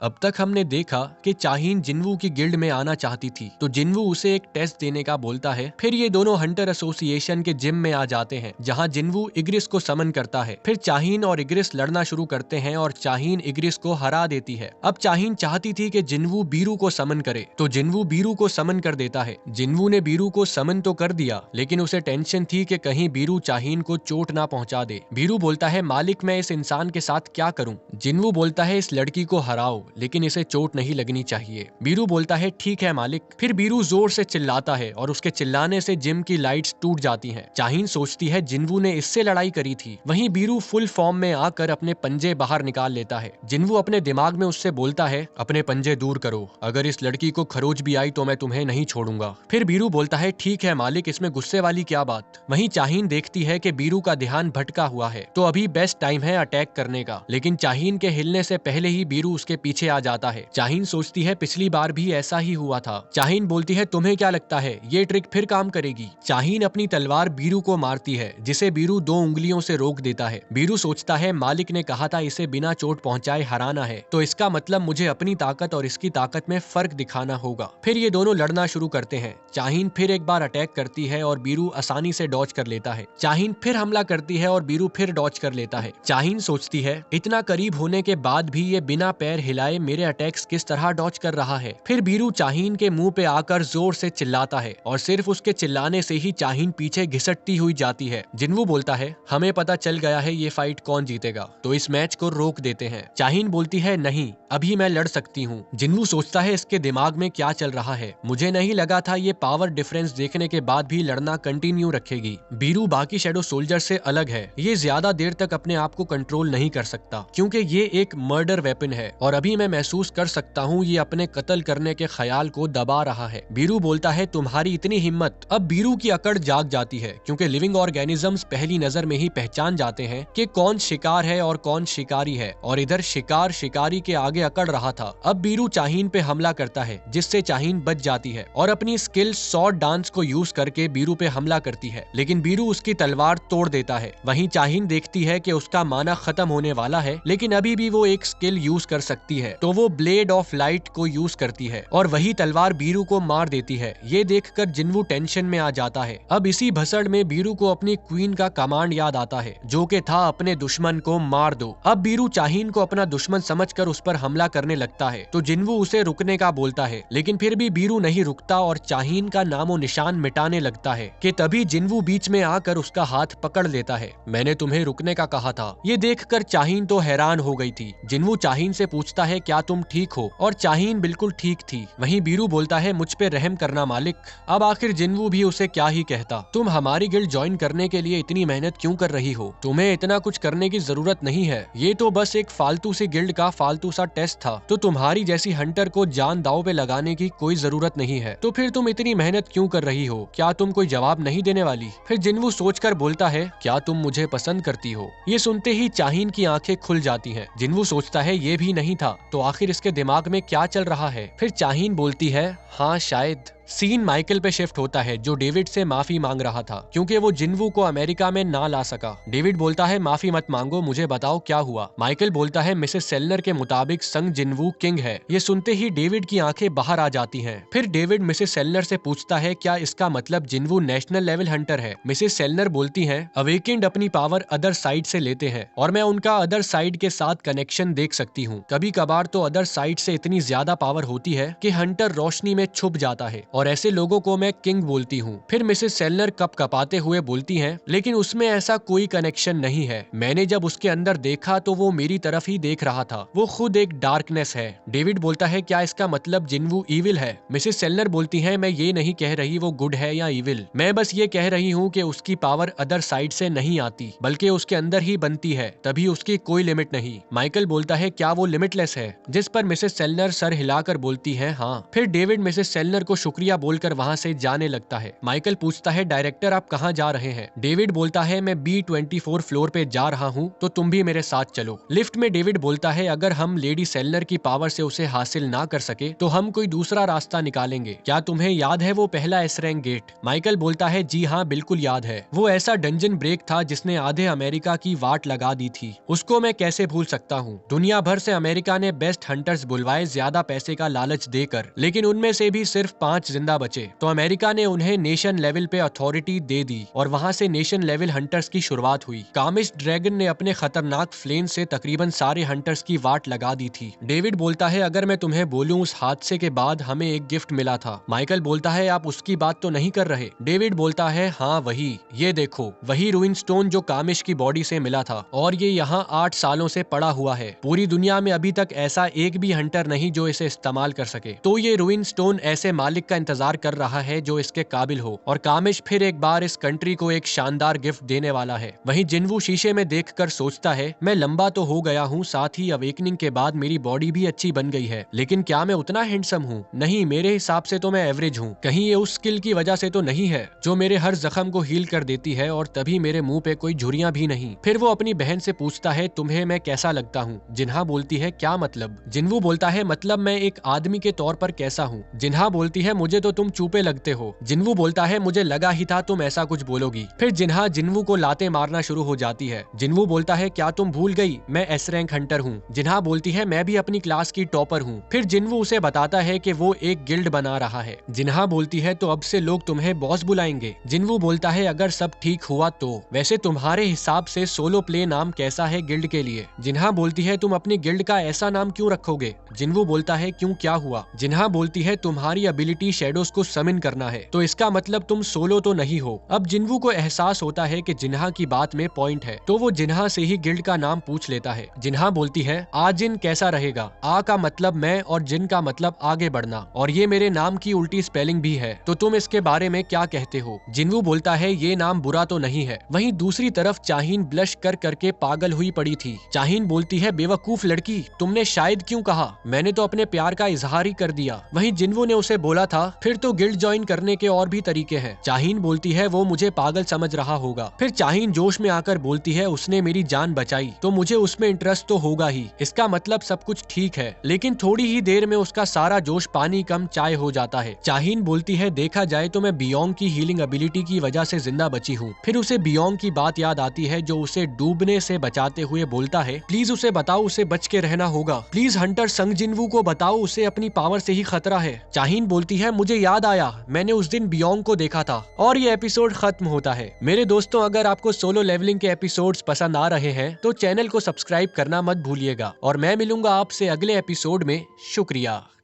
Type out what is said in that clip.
अब तक हमने देखा कि चाहीन जिन्वू की गिल्ड में आना चाहती थी, तो जिन्वू उसे एक टेस्ट देने का बोलता है। फिर ये दोनों हंटर एसोसिएशन के जिम में आ जाते हैं, जहां जिन्वू इग्रिस को समन करता है। फिर चाहीन और इग्रिस लड़ना शुरू करते हैं और चाहीन इग्रिस को हरा देती है। अब चाहीन चाहती थी कि जिन्वू बीरू को समन करे, तो जिन्वू बीरू को समन कर देता है। जिन्वू ने बीरू को समन तो कर दिया, लेकिन उसे टेंशन थी कि कहीं बीरू चाहीन को चोट ना पहुंचा दे। बीरू बोलता है, मालिक मैं इस इंसान के साथ क्या करूं? जिन्वू बोलता है, इस लड़की को हराओ, लेकिन इसे चोट नहीं लगनी चाहिए। बीरू बोलता है, ठीक है मालिक। फिर बीरू जोर से चिल्लाता है और उसके चिल्लाने से जिम की लाइट्स टूट जाती हैं। चाहीन सोचती है जिन्वू ने इससे लड़ाई करी थी। वहीं बीरू फुल फॉर्म में आकर अपने पंजे बाहर निकाल लेता है। जिन्वू अपने दिमाग में उससे बोलता है, अपने पंजे दूर करो, अगर इस लड़की को खरोच भी आई तो मैं तुम्हें नहीं छोड़ूंगा। फिर बीरू बोलता है, ठीक है मालिक, इसमें गुस्से वाली क्या बात। वहीं चाहीन देखती है कि बीरू का ध्यान भटका हुआ है, तो अभी बेस्ट टाइम है अटैक करने का। लेकिन चाहीन के हिलने से पहले ही बीरू उसके पीछे आ जाता है। चाहीन सोचती है पिछली बार भी ऐसा ही हुआ था। चाहीन बोलती है, तुम्हें क्या लगता है ये ट्रिक फिर काम करेगी? चाहीन अपनी तलवार बीरू को मारती है, जिसे बीरू 2 उंगलियों से रोक देता है। बीरू सोचता है मालिक ने कहा था इसे बिना चोट पहुंचाए हराना है, तो इसका मतलब मुझे अपनी ताकत और इसकी ताकत में फर्क दिखाना होगा। फिर ये दोनों लड़ना शुरू करते हैं। चाहीन फिर एक बार अटैक करती है और बीरू आसानी से डॉज कर लेता है। चाहीन फिर हमला करती है और बीरू फिर डॉज कर लेता है। चाहीन सोचती है, इतना करीब होने के बाद भी ये बिना पैर हिलाए मेरे अटैक्स किस तरह डॉज कर रहा है। फिर बीरू चाहीन के मुंह पे आकर जोर से चिल्लाता है और सिर्फ उसके चिल्लाने से ही चाहीन पीछे घिसटती हुई जाती है। जिन्वू बोलता है, हमें पता चल गया है ये फाइट कौन जीतेगा, तो इस मैच को रोक देते हैं। चाहीन बोलती है, नहीं, अभी मैं लड़ सकती हूँ। जिन्वू सोचता है इसके दिमाग में क्या चल रहा है, मुझे नहीं लगा था ये पावर डिफरेंस देखने के बाद भी लड़ना कंटिन्यू रखेगी। बीरू बाकी शैडो सोल्जर से अलग है, ये ज्यादा देर तक अपने आप को कंट्रोल नहीं कर सकता, क्योंकि ये एक मर्डर वेपन है और अभी मैं महसूस कर सकता हूँ ये अपने कत्ल करने के ख्याल को दबा रहा है। बीरू बोलता है, तुम्हारी इतनी हिम्मत। अब बीरू की अकड़ जाग जाती है, क्योंकि लिविंग ऑर्गेनिजम्स पहली नजर में ही पहचान जाते हैं कि कौन शिकार है और कौन शिकारी है, और इधर शिकार शिकारी के आगे अकड़ रहा था। अब बीरू चाहीन पे हमला करता है, जिससे चाहीन बच जाती है और अपनी स्किल शॉर्ट डांस को यूज करके बीरू पे हमला करती है, लेकिन बीरू उसकी तलवार तोड़ देता है। वहीं चाहीन देखती है कि उसका माना खत्म होने वाला है, लेकिन अभी भी वो एक स्किल यूज कर सकती है, तो वो ब्लेड ऑफ लाइट को यूज करती है और वही तलवार बीरू को मार देती है। ये देखकर जिन्वू टेंशन में आ जाता है। अब इसी भसड़ में बीरू को अपनी क्वीन का कमांड याद आता है, जो कि था अपने दुश्मन को मार दो। अब बीरू चाहीन को अपना दुश्मन समझकर उस पर हमला करने लगता है, तो जिन्वू उसे रुकने का बोलता है, लेकिन फिर भी बीरू नहीं रुकता और चाहीन का नामो निशान मिटाने लगता है कि तभी जिन्वू बीच में आकर उसका हाथ पकड़ लेता है। मैंने तुम्हें रुकने का कहा था। ये देखकर चाहीन तो हैरान हो गई थी। जिन्वू चाहीन से पूछता है, क्या तुम ठीक हो? और चाहीन बिल्कुल ठीक थी। वहीं बीरू बोलता है, मुझ पे रहम करना मालिक। अब आखिर जिन्वू भी उसे क्या ही कहता। तुम हमारी गिल्ड ज्वाइन करने के लिए इतनी मेहनत क्यों कर रही हो? तुम्हें इतना कुछ करने की जरूरत नहीं है, ये तो बस एक फालतू सी गिल्ड का फालतू सा टेस्ट था, तो तुम्हारी जैसी हंटर को जान दांव पे लगाने की कोई जरूरत नहीं है, तो फिर तुम इतनी मेहनत क्यों कर रही हो? क्या तुम कोई जवाब नहीं देने वाली? फिर जिन्वू सोचकर बोलता है, क्या तुम मुझे पसंद करती हो? ये सुनते ही चाहीन की आंखें खुल जाती हैं। जिन्वू सोचता है ये भी नहीं था, तो आखिर इसके दिमाग में क्या चल रहा है? फिर चाहीन बोलती है, हाँ शायद। सीन माइकल पे शिफ्ट होता है, जो डेविड से माफी मांग रहा था, क्योंकि वो जिन्वू को अमेरिका में ना ला सका। डेविड बोलता है, माफी मत मांगो, मुझे बताओ क्या हुआ। माइकल बोलता है, मिसेस सेलनर के मुताबिक संग जिन्वू किंग है। ये सुनते ही डेविड की आंखें बाहर आ जाती हैं। फिर डेविड मिसेस सेलनर से पूछता है, क्या इसका मतलब जिन्वू नेशनल लेवल हंटर है? मिसेस सेलनर बोलती है, अवेकेंड अपनी पावर अदर साइड से लेते हैं और मैं उनका अदर साइड के साथ कनेक्शन देख सकती हूँ। कभी कभार तो अदर साइड से इतनी ज्यादा पावर होती है कि हंटर रोशनी में छुप जाता है, और ऐसे लोगों को मैं किंग बोलती हूँ। फिर मिसेस सेलनर कप कपाते हुए बोलती हैं, लेकिन उसमें ऐसा कोई कनेक्शन नहीं है। मैंने जब उसके अंदर देखा तो वो मेरी तरफ ही देख रहा था, वो खुद एक डार्कनेस है। डेविड बोलता है, क्या इसका मतलब जिन्वू ईविल है? मिसेस सेलनर बोलती है, मैं ये नहीं कह रही वो गुड है या ईविल, मैं बस ये कह रही हूँ कि उसकी पावर अदर साइड से नहीं आती, बल्कि उसके अंदर ही बनती है, तभी उसकी कोई लिमिट नहीं। माइकल बोलता है, क्या वो लिमिटलेस है? जिस पर मिसेस सेलनर सर हिलाकर बोलती है, हाँ। फिर डेविड मिसेस सेलनर को शुक्रिया शुक्रिया बोलकर वहाँ से जाने लगता है। माइकल पूछता है डायरेक्टर आप कहाँ जा रहे हैं? डेविड बोलता है मैं B24 फ्लोर पे जा रहा हूँ तो तुम भी मेरे साथ चलो। लिफ्ट में डेविड बोलता है अगर हम लेडी सेलनर की पावर से उसे हासिल ना कर सके तो हम कोई दूसरा रास्ता निकालेंगे। क्या तुम्हें याद है वो पहला एस रैंक गेट? माइकल बोलता है जी हाँ बिल्कुल याद है, वो ऐसा डंजन ब्रेक था जिसने आधे अमेरिका की वाट लगा दी थी, उसको मैं कैसे भूल सकता हूँ। दुनिया भर से अमेरिका ने बेस्ट हंटर्स बुलवाए ज्यादा पैसे का लालच देकर, लेकिन उनमें से भी सिर्फ 5 जिंदा बचे। तो अमेरिका ने उन्हें नेशन लेवल पे अथॉरिटी दे दी और वहाँ से नेशन लेवल हंटर्स की शुरुआत हुई। कामिश ड्रैगन ने अपने खतरनाक फ्लेम से तकरीबन सारे हंटर्स की वाट लगा दी थी। डेविड बोलता है अगर मैं तुम्हें बोलूं उस हादसे के बाद हमें एक गिफ्ट मिला था। माइकल बोलता है आप उसकी बात तो नहीं कर रहे? डेविड बोलता है हाँ वही, ये देखो वही रूइन स्टोन जो कामिश की बॉडी से मिला था और ये यहाँ 8 सालों से पड़ा हुआ है। पूरी दुनिया में अभी तक ऐसा एक भी हंटर नहीं जो इसे इस्तेमाल कर सके। तो ये रूइन स्टोन ऐसे मालिक का इंतजार कर रहा है जो इसके काबिल हो और कामिश फिर एक बार इस कंट्री को एक शानदार गिफ्ट देने वाला है। वहीं जिन्वू शीशे में देखकर सोचता है मैं लंबा तो हो गया हूँ, साथ ही अवेकनिंग के बाद मेरी बॉडी भी अच्छी बन गई है, लेकिन क्या मैं उतना हैंडसम हूँ? नहीं, मेरे हिसाब से तो मैं एवरेज हूँ। कहीं ये उस स्किल की वजह से तो नहीं है जो मेरे हर जख्म को हील कर देती है और तभी मेरे मुंह पे कोई झुर्रियां भी नहीं। फिर वो अपनी बहन से पूछता है तुम्हें मैं कैसा लगता हूँ? जिन्हा बोलती है क्या मतलब? जिन्वू बोलता है मतलब मैं एक आदमी के तौर पर कैसा हूँ? जिन्हा बोलती है मुझे तो तुम चूपे लगते हो। जिन्वू बोलता है मुझे लगा ही था तुम ऐसा कुछ बोलोगी। फिर जिन्हा जिन्वू को लाते मारना शुरू हो जाती है। जिन्वू बोलता है क्या तुम भूल गई मैं एस रैंक हंटर हूँ? जिन्हा बोलती है मैं भी अपनी क्लास की टॉपर हूँ। फिर जिन्वू उसे बताता है कि वो एक गिल्ड बना रहा है। जिन्हा बोलती है तो अब से लोग तुम्हें बॉस बुलाएंगे। जिन्वू बोलता है अगर सब ठीक हुआ तो। वैसे तुम्हारे हिसाब से सोलो प्ले नाम कैसा है गिल्ड के लिए? जिन्हा बोलती है तुम अपनी गिल्ड का ऐसा नाम क्यों रखोगे? जिन्वू बोलता है क्यों क्या हुआ? जिन्हा बोलती है तुम्हारी एबिलिटी शैडोज को समन करना है तो इसका मतलब तुम सोलो तो नहीं हो। अब जिन्वू को एहसास होता है कि जिन्हा की बात में पॉइंट है तो वो जिन्हा से ही गिल्ड का नाम पूछ लेता है। जिन्हा बोलती है आजिन कैसा रहेगा? आ का मतलब मैं और जिन का मतलब आगे बढ़ना, और ये मेरे नाम की उल्टी स्पेलिंग भी है, तो तुम इसके बारे में क्या कहते हो? जिन्वू बोलता है ये नाम बुरा तो नहीं है। वहीं दूसरी तरफ चाहीन ब्लश कर करके पागल हुई पड़ी थी। चाहीन बोलती है बेवकूफ लड़की, तुमने शायद क्यों कहा? मैंने तो अपने प्यार का इजहार ही कर दिया। वहीं जिन्वू ने उसे बोला था फिर तो गिल्ड ज्वाइन करने के और भी तरीके हैं। चाहीन बोलती है वो मुझे पागल समझ रहा होगा। फिर चाहीन जोश में आकर बोलती है उसने मेरी जान बचाई तो मुझे उसमें इंटरेस्ट तो होगा ही, इसका मतलब सब कुछ ठीक है। लेकिन थोड़ी ही देर में उसका सारा जोश पानी कम चाय हो जाता है। चाहीन बोलती है देखा जाए तो मैं बियोंग की हीलिंग एबिलिटी की वजह से जिंदा बची हूँ। फिर उसे बियोंग की बात याद आती है जो उसे डूबने से बचाते हुए बोलता है प्लीज उसे बताओ उसे बच के रहना होगा। प्लीज हंटर संग जिन्वू को बताओ उसे अपनी पावर से ही खतरा है। चाहीन बोलती है मुझे याद आया मैंने उस दिन बियोंग को देखा था। और ये एपिसोड खत्म होता है। मेरे दोस्तों अगर आपको सोलो लेवलिंग के एपिसोड्स पसंद आ रहे हैं तो चैनल को सब्सक्राइब करना मत भूलिएगा और मैं मिलूंगा आपसे अगले एपिसोड में। शुक्रिया।